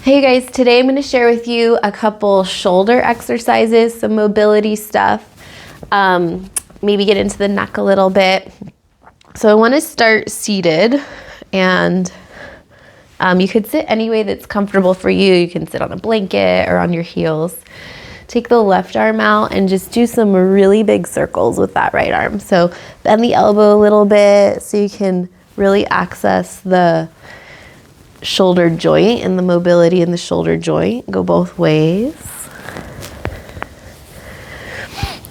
Hey guys, today I'm going to share with you a couple shoulder exercises, some mobility stuff, maybe get into the neck a little bit. So I want to start seated, and you could sit any way that's comfortable for you. You can sit on a blanket or on your heels. Take the left arm out and just do some really big circles with that right arm. So bend the elbow a little bit so you can really access the shoulder joint and the mobility in the shoulder joint. Go both ways.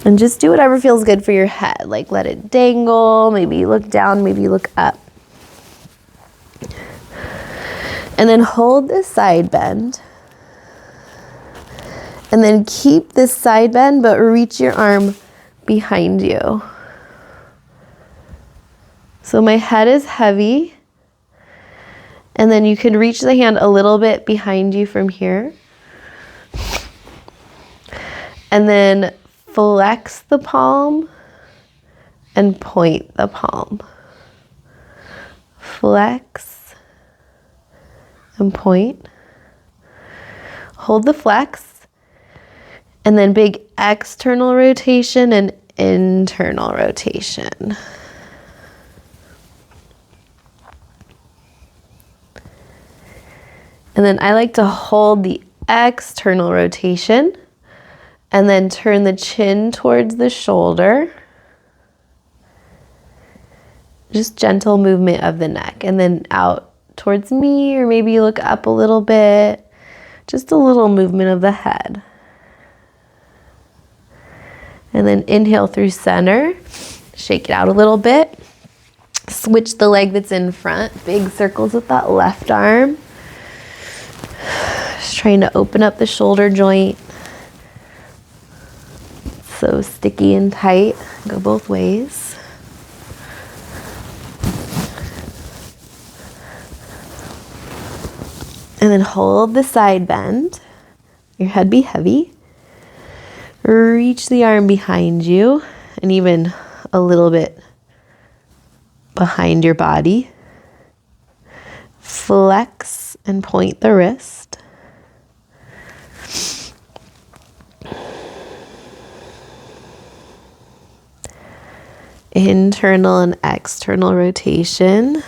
And just do whatever feels good for your head. Like let it dangle, maybe look down, maybe look up. And then hold this side bend. And then keep this side bend, but reach your arm behind you. So my head is heavy. And then you can reach the hand a little bit behind you from here. And then flex the palm and point the palm. Flex and point. Hold the flex. And then big external rotation and internal rotation. And then I like to hold the external rotation and then turn the chin towards the shoulder. Just gentle movement of the neck, and then out towards me, or maybe look up a little bit. Just a little movement of the head. And then inhale through center, shake it out a little bit. Switch the leg that's in front, big circles with that left arm. Just trying to open up the shoulder joint. So sticky and tight. Go both ways. And then hold the side bend. Your head be heavy. Reach the arm behind you and even a little bit behind your body. Flex and point the wrist. Internal and external rotation.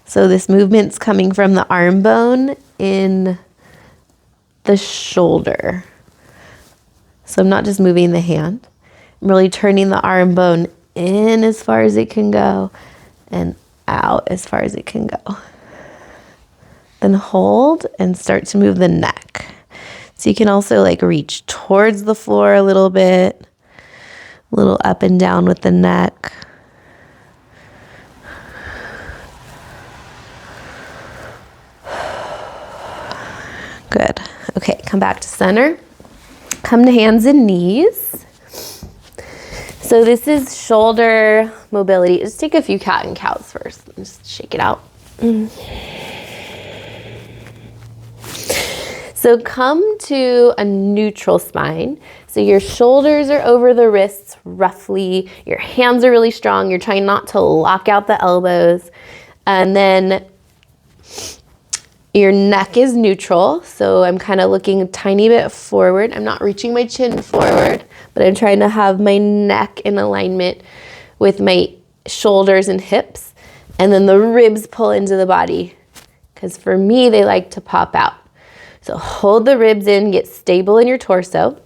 So this movement's coming from the arm bone in the shoulder. So I'm not just moving the hand. I'm really turning the arm bone in as far as it can go and out as far as it can go. Then hold and start to move the neck. So you can also like reach towards the floor a little bit, a little up and down with the neck. Good. Okay, come back to center. Come to hands and knees. So this is shoulder mobility. Just take a few cat and cows first. Just shake it out. So come to a neutral spine. So your shoulders are over the wrists roughly. Your hands are really strong. You're trying not to lock out the elbows. And then your neck is neutral. So I'm kind of looking a tiny bit forward. I'm not reaching my chin forward, but I'm trying to have my neck in alignment with my shoulders and hips. And then the ribs pull into the body. Because for me, they like to pop out. So hold the ribs in, get stable in your torso.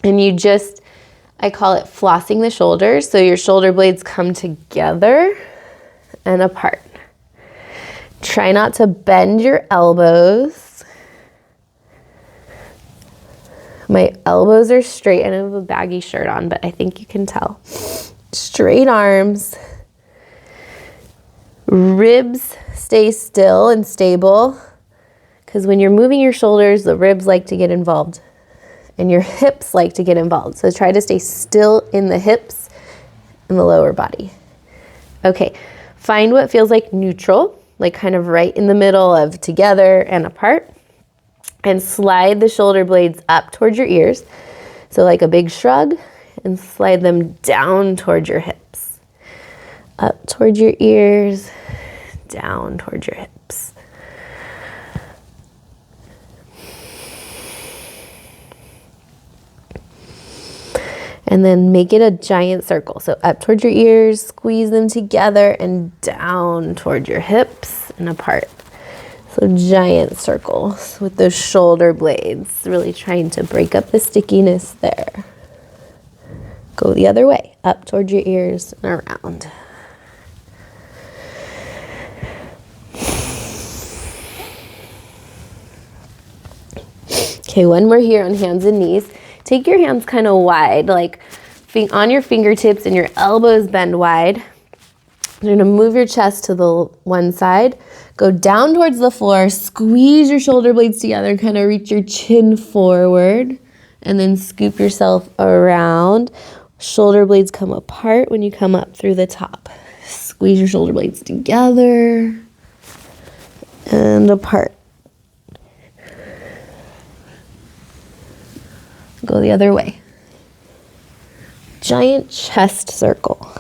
And you just, I call it flossing the shoulders. So your shoulder blades come together and apart. Try not to bend your elbows. My elbows are straight. I have a baggy shirt on, but I think you can tell. Straight arms. Ribs stay still and stable. Because when you're moving your shoulders, the ribs like to get involved. And your hips like to get involved. So try to stay still in the hips and the lower body. Okay, find what feels like neutral, like kind of right in the middle of together and apart. And slide the shoulder blades up towards your ears. So like a big shrug, and slide them down towards your hips. Up towards your ears, down towards your hips. And then make it a giant circle. So up towards your ears, squeeze them together, and down toward your hips and apart. So giant circles with those shoulder blades, really trying to break up the stickiness there. Go the other way, up towards your ears and around. Okay, when we're here on hands and knees, take your hands kind of wide, like on your fingertips, and your elbows bend wide. You're gonna move your chest to the one side, go down towards the floor, squeeze your shoulder blades together, kind of reach your chin forward, and then scoop yourself around. Shoulder blades come apart when you come up through the top. Squeeze your shoulder blades together and apart. Go the other way. Giant chest circle.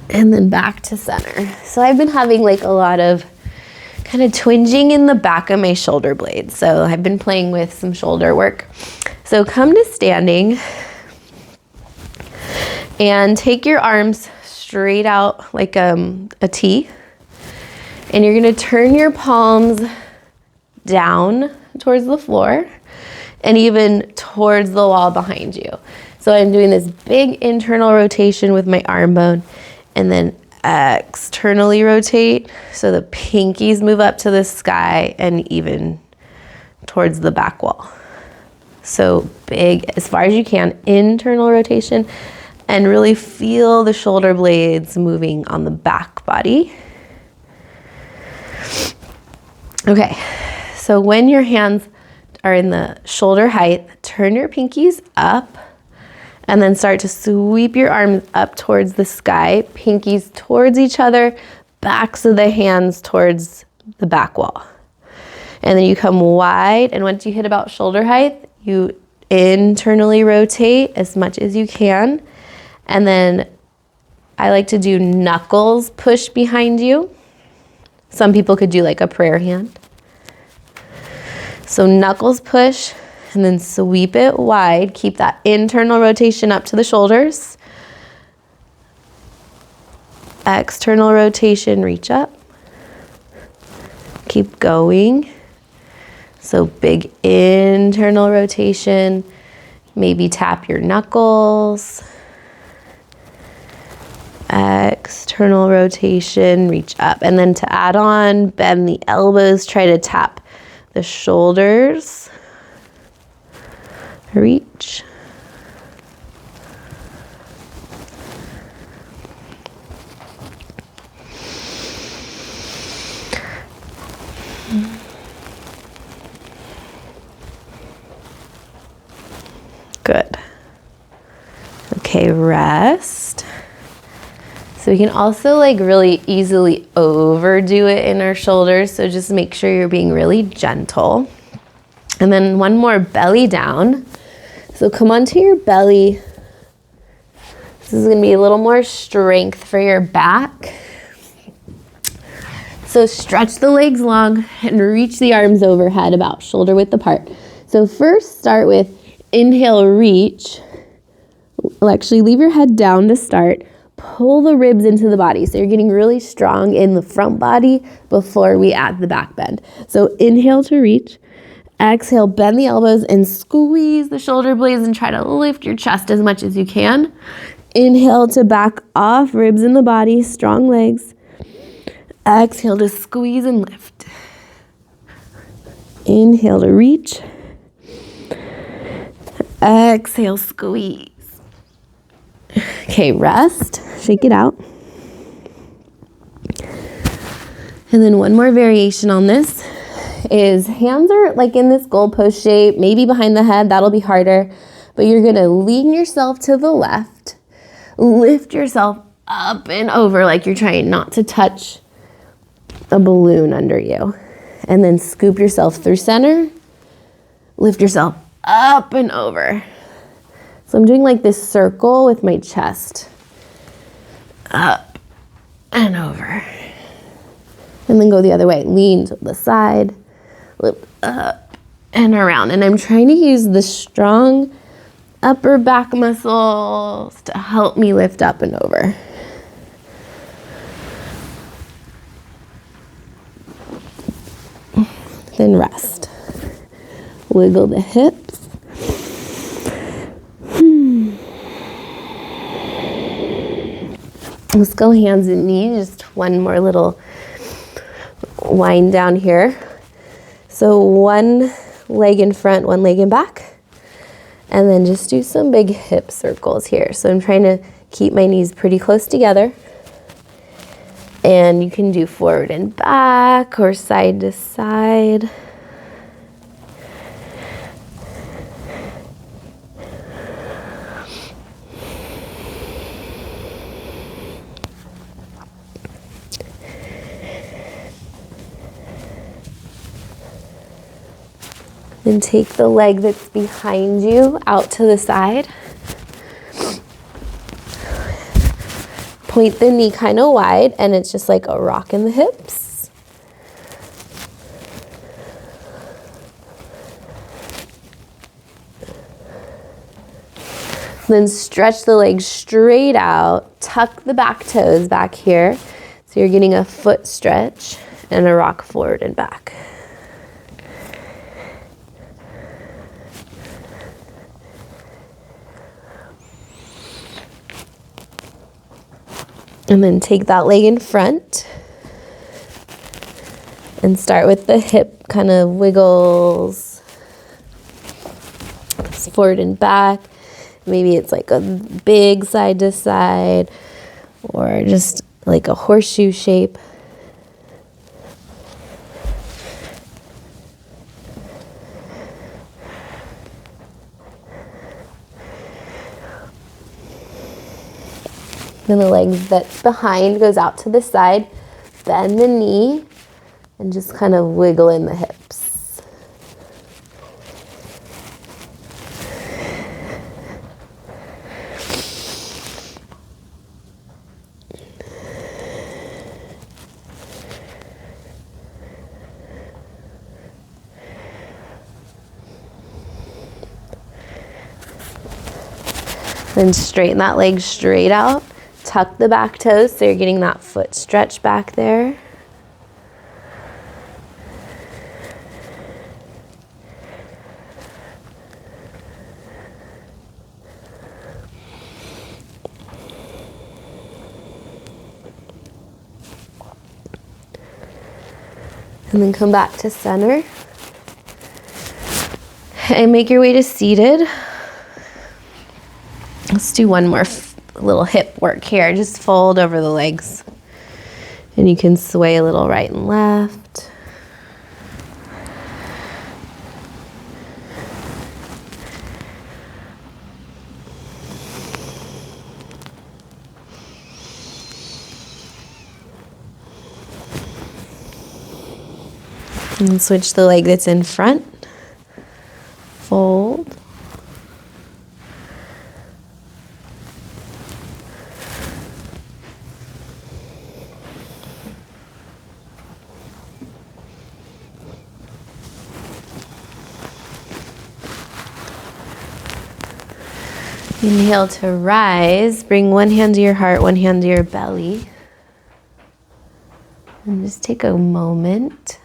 And then back to center. So I've been having like a lot of kind of twinging in the back of my shoulder blades. So I've been playing with some shoulder work. So come to standing and take your arms straight out like a T. And you're gonna turn your palms down towards the floor and even towards the wall behind you. So I'm doing this big internal rotation with my arm bone, and then externally rotate so the pinkies move up to the sky and even towards the back wall. So big, as far as you can, internal rotation, and really feel the shoulder blades moving on the back body. Okay, so when your hands are in the shoulder height, turn your pinkies up and then start to sweep your arms up towards the sky, pinkies towards each other, backs of the hands towards the back wall. And then you come wide, and once you hit about shoulder height, you internally rotate as much as you can. And then I like to do knuckles push behind you. Some people could do like a prayer hand. So knuckles push, and then sweep it wide. Keep that internal rotation up to the shoulders. External rotation, reach up. Keep going. So big internal rotation. Maybe tap your knuckles. External rotation, reach up. And then to add on, bend the elbows, try to tap the shoulders. Reach. Good. Okay, rest. So we can also like really easily overdo it in our shoulders. So just make sure you're being really gentle. And then one more, belly down. So come onto your belly. This is gonna be a little more strength for your back. So stretch the legs long and reach the arms overhead about shoulder width apart. So first start with inhale, reach. Actually leave your head down to start. Pull the ribs into the body. So you're getting really strong in the front body before we add the back bend. So inhale to reach. Exhale, bend the elbows and squeeze the shoulder blades and try to lift your chest as much as you can. Inhale to back off, ribs in the body, strong legs. Exhale to squeeze and lift. Inhale to reach. Exhale, squeeze. Okay, rest, shake it out. And then one more variation on this is hands are like in this goalpost shape, maybe behind the head, that'll be harder, but you're gonna lean yourself to the left, lift yourself up and over like you're trying not to touch a balloon under you, and then scoop yourself through center, lift yourself up and over. So I'm doing like this circle with my chest, up and over. And then go the other way. Lean to the side, lift up and around. And I'm trying to use the strong upper back muscles to help me lift up and over. Then rest. Wiggle the hips. Let's go hands and knees. Just one more little wind down here. So one leg in front, one leg in back. And then just do some big hip circles here. So I'm trying to keep my knees pretty close together. And you can do forward and back or side to side. Then take the leg that's behind you out to the side. Point the knee kind of wide, and it's just like a rock in the hips. Then stretch the legs straight out. Tuck the back toes back here. So you're getting a foot stretch and a rock forward and back. And then take that leg in front and start with the hip kind of wiggles forward and back. Maybe it's like a big side to side or just like a horseshoe shape. Then the leg that's behind goes out to the side. Bend the knee and just kind of wiggle in the hips. Then straighten that leg straight out. Tuck the back toes so you're getting that foot stretch back there. And then come back to center. And make your way to seated. Let's do one more little hip work here. Just fold over the legs. And you can sway a little right and left. And switch the leg that's in front. Fold. Inhale to rise. Bring one hand to your heart, one hand to your belly. And just take a moment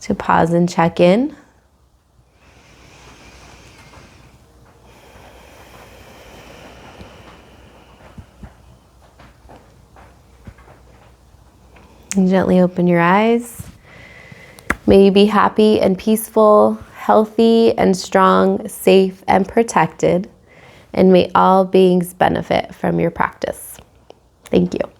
to pause and check in. And gently open your eyes. May you be happy and peaceful, healthy and strong, safe and protected. And may all beings benefit from your practice. Thank you.